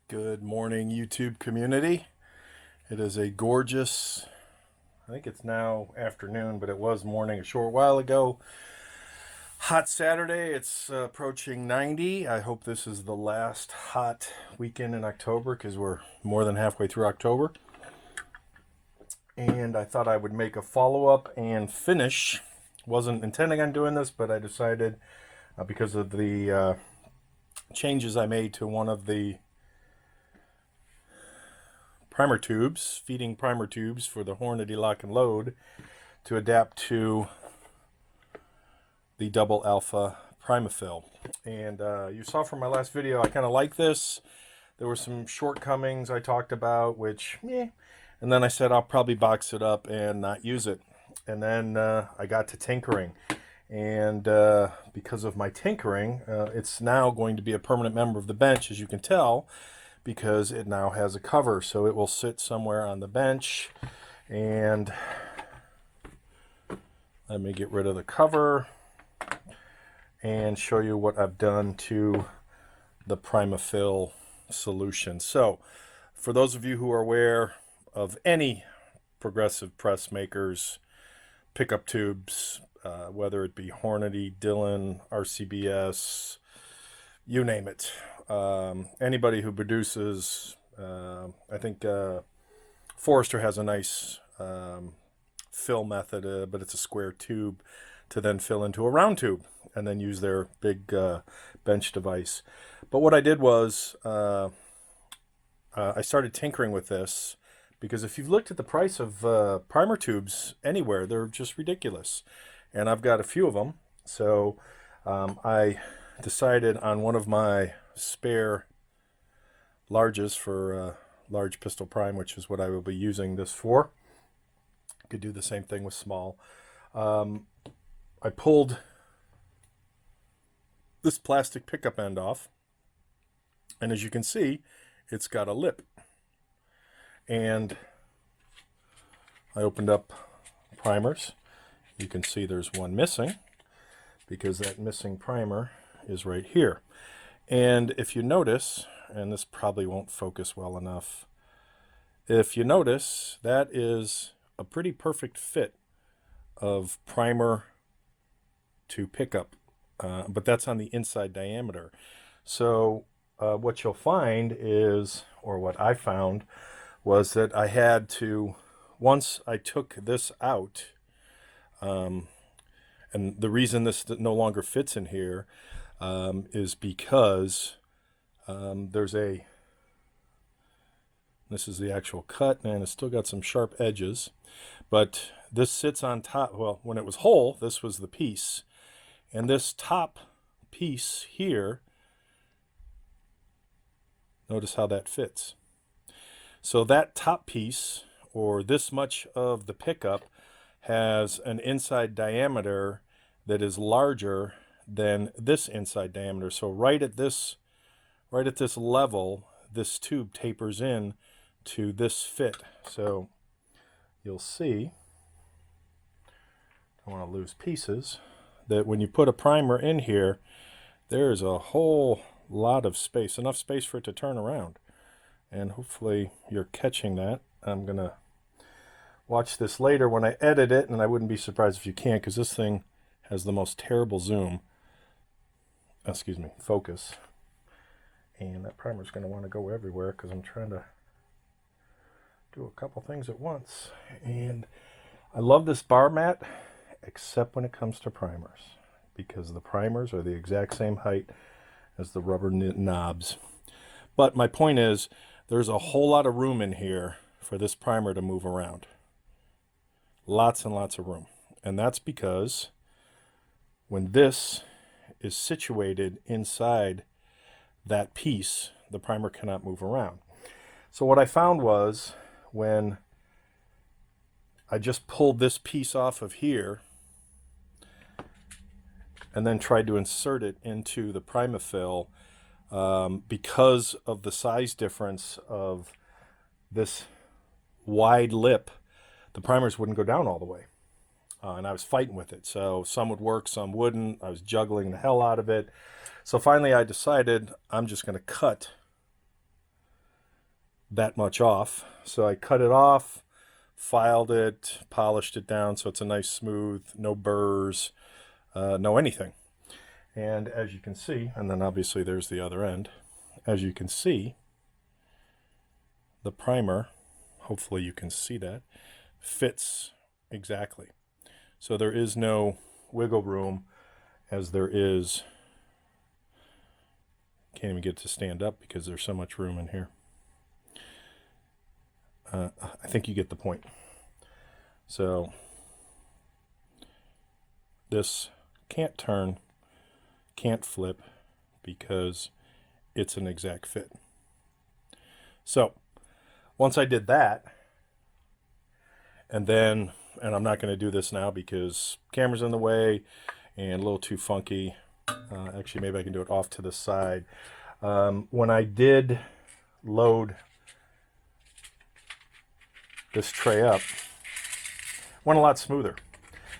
Good morning, YouTube community. It is a gorgeous, I think it's now afternoon, but it was morning a short while ago. Hot Saturday. It's approaching 90. I hope this is the last hot weekend in October because we're more than halfway through October. And I thought I would make a follow-up and finish. Wasn't intending on doing this, but I decided because of the changes I made to one of the primer tubes, feeding primer tubes for the Hornady lock and load to adapt to the double alpha Primafill. And you saw from my last video, I kind of like this. There were some shortcomings I talked about, which, and then I said I'll probably box it up and not use it. And then I got to tinkering. And because of my tinkering, it's now going to be a permanent member of the bench, as you can tell, because it now has a cover, so it will sit somewhere on the bench. And let me get rid of the cover and show you what I've done to the Primafill solution. So for those of you who are aware of any progressive press makers pickup tubes, whether it be Hornady, Dillon, RCBS, you name it, anybody who produces, I think Forrester has a nice fill method, but it's a square tube to then fill into a round tube and then use their big bench device. But what I did was I started tinkering with this because if you've looked at the price of primer tubes anywhere, they're just ridiculous. And I've got a few of them. So I decided on one of my spare larges for large pistol prime, which is what I will be using this for. Could do the same thing with small. I pulled this plastic pickup end off, and as you can see, it's got a lip. And I opened up primers. You can see there's one missing because that missing primer is right here. And if you notice, and this probably won't focus well enough, if you notice, that is a pretty perfect fit of primer to pickup, but that's on the inside diameter. So what you'll find is, or what I found, was that I had to, once I took this out, and the reason this no longer fits in here is because this is the actual cut, and it's still got some sharp edges, but this sits on top. Well, when it was whole, this was the piece, and this top piece here, notice how that fits. So that top piece, or this much of the pickup, has an inside diameter that is larger than this inside diameter. So right at this level, this tube tapers in to this fit. So you'll see, I don't want to lose pieces, that when you put a primer in here, there's a whole lot of space, enough space for it to turn around. And hopefully you're catching that. I'm going to watch this later when I edit it, and I wouldn't be surprised if you can't, because this thing has the most terrible zoom. Focus. And that primer's going to want to go everywhere because I'm trying to do a couple things at once. And I love this bar mat, except when it comes to primers, because the primers are the exact same height as the rubber knobs. But my point is, there's a whole lot of room in here for this primer to move around. Lots and lots of room. And that's because when this is situated inside that piece, the primer cannot move around. So what I found was, when I just pulled this piece off of here and then tried to insert it into the Primafill, because of the size difference of this wide lip, the primers wouldn't go down all the way. And I was fighting with it. So some would work, some wouldn't. I was juggling the hell out of it. So finally I decided I'm just going to cut that much off. So I cut it off, filed it, polished it down so it's a nice smooth, no burrs, no anything. And as you can see, and then obviously there's the other end, as you can see, the primer, hopefully you can see that, fits exactly. So there is no wiggle room as there is, can't even get to stand up because there's so much room in here. I think you get the point. So this can't turn, can't flip because it's an exact fit. So once I did that, and then, and I'm not going to do this now because camera's in the way and a little too funky. Actually, maybe I can do it off to the side. When I did load this tray up, went a lot smoother.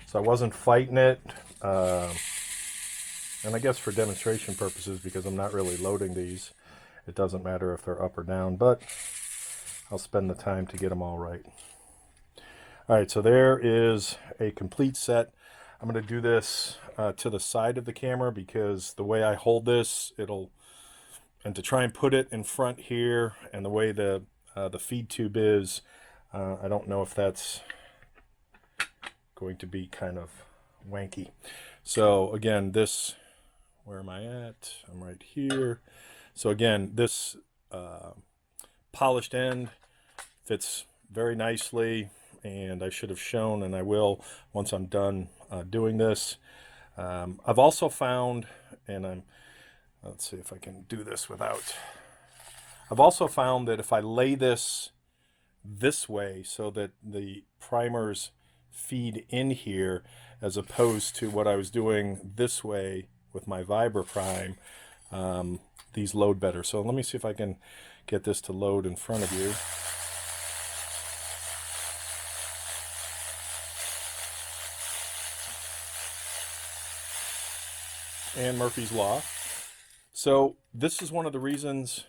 So I wasn't fighting it. And I guess for demonstration purposes, because I'm not really loading these, it doesn't matter if they're up or down, but I'll spend the time to get them all right. All right, so there is a complete set. I'm going to do this to the side of the camera because the way I hold this, and to try and put it in front here, and the way the feed tube is, I don't know if that's going to be kind of wanky. So again, this, where am I at? I'm right here. So again, this polished end fits very nicely, and I should have shown, and I will once I'm done doing this. I've also found, and let's see if I can do this without, I've also found that if I lay this way so that the primers feed in here, as opposed to what I was doing this way with my Vibraprime, these load better. So let me see if I can get this to load in front of you. And Murphy's Law. So this is one of the reasons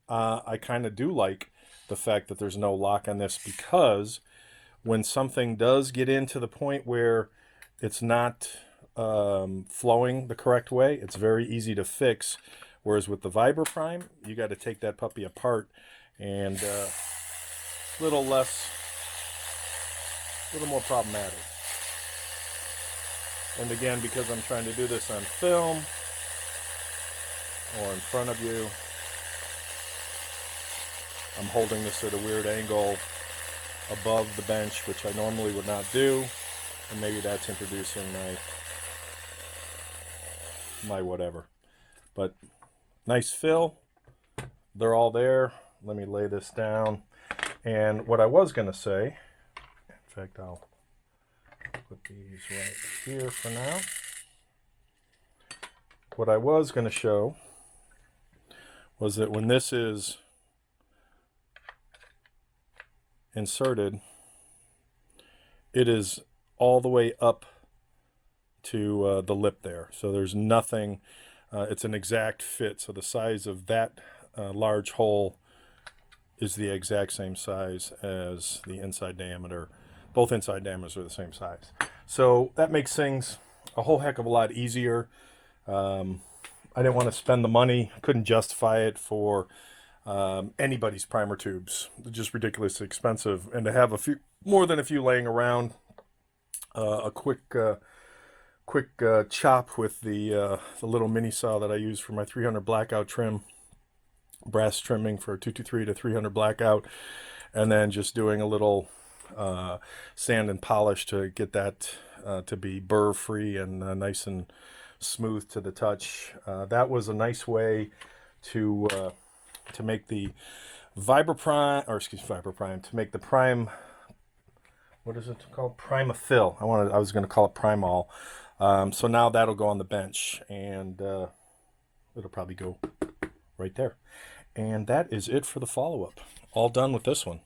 I kind of do like the fact that there's no lock on this, because when something does get into the point where it's not flowing the correct way, it's very easy to fix. Whereas with the Vibraprime, you got to take that puppy apart, and a little more problematic. And again, because I'm trying to do this on film or in front of you, I'm holding this at a weird angle above the bench, which I normally would not do, and maybe that's introducing my whatever. But nice fill. They're all there. Let me lay this down. And what I was going to say, in fact, I'll put these right here for now. What I was going to show was that when this is inserted, it is all the way up to the lip there. So there's nothing, it's an exact fit. So the size of that large hole is the exact same size as the inside diameter. Both inside diameters are the same size. So that makes things a whole heck of a lot easier. I didn't want to spend the money, couldn't justify it for anybody's primer tubes. They're just ridiculously expensive. And to have more than a few laying around, a quick chop with the little mini saw that I use for my 300 blackout trim, brass trimming for 223 to 300 blackout, and then just doing a little sand and polish to get that to be burr free and nice and smooth to the touch. That was a nice way to make the Vibraprime, to make the Prime, what is it called? Primafill. I was going to call it Primall. So now that'll go on the bench, and it'll probably go right there. And that is it for the follow-up. All done with this one.